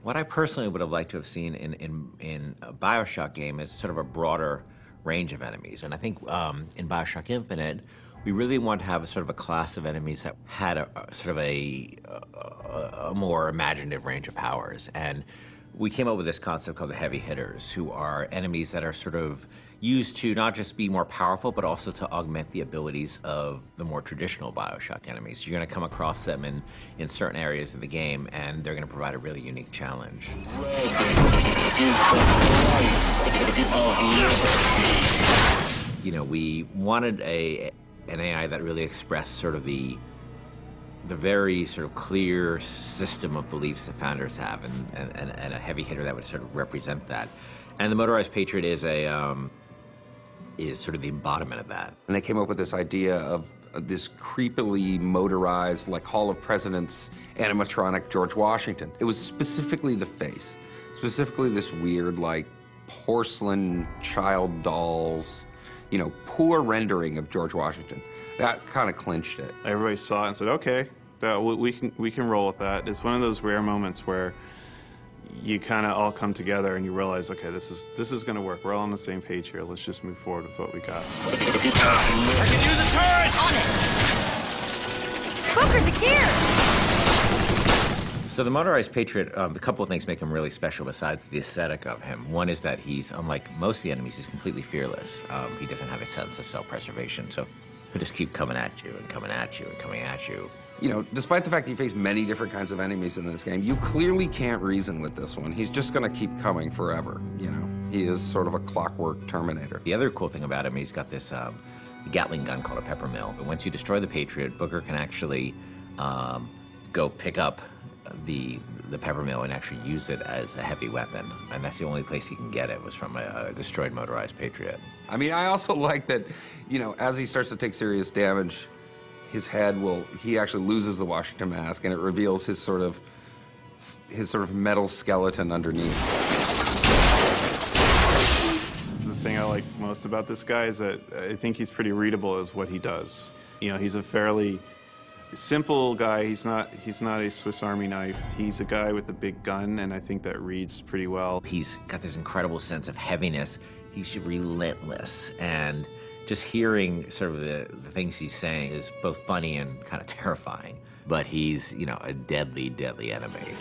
What I personally would have liked to have seen in a Bioshock game is sort of a broader range of enemies. And I think in Bioshock Infinite, we really want to have a sort of a class of enemies that had a sort of a more imaginative range of powers. And we came up with this concept called the heavy hitters, who are enemies that are sort of used to not just be more powerful, but also to augment the abilities of the more traditional Bioshock enemies. You're going to come across them in certain areas of the game, and they're going to provide a really unique challenge. Red is the price of liberty. You know, we wanted an AI that really expressed sort of the very sort of clear system of beliefs that founders have, and a heavy hitter that would sort of represent that. And the Motorized Patriot is sort of the embodiment of that. And they came up with this idea of this creepily motorized, like Hall of Presidents animatronic George Washington. It was specifically the face, specifically this weird, like, porcelain child dolls, you know, poor rendering of George Washington. That kind of clinched it. Everybody saw it and said, okay, we can roll with that. It's one of those rare moments where you kind of all come together and you realize, okay, this is going to work. We're all on the same page here. Let's just move forward with what we got. I can use a turret! On it! Booker, the gear! So the Motorized Patriot, a couple of things make him really special besides the aesthetic of him. One is that he's, unlike most of the enemies, he's completely fearless. He doesn't have a sense of self-preservation, so he'll just keep coming at you and coming at you and coming at you. You know, despite the fact that you face many different kinds of enemies in this game, you clearly can't reason with this one. He's just gonna keep coming forever, you know? He is sort of a clockwork Terminator. The other cool thing about him, he's got this Gatling gun called a pepper mill. And once you destroy the Patriot, Booker can actually go pick up the pepper mill and actually use it as a heavy weapon. And that's the only place he can get it, was from a destroyed Motorized Patriot. I mean, I also like that, you know, as he starts to take serious damage, his head he actually loses the Washington mask, and it reveals his sort of metal skeleton underneath. The thing I like most about this guy is that I think he's pretty readable as what he does. You know, he's a fairly simple guy. He's not a Swiss Army knife. He's a guy with a big gun, and I think that reads pretty well. He's got this incredible sense of heaviness. He's relentless, and just hearing sort of the things he's saying is both funny and kind of terrifying. But he's, you know, a deadly, deadly enemy.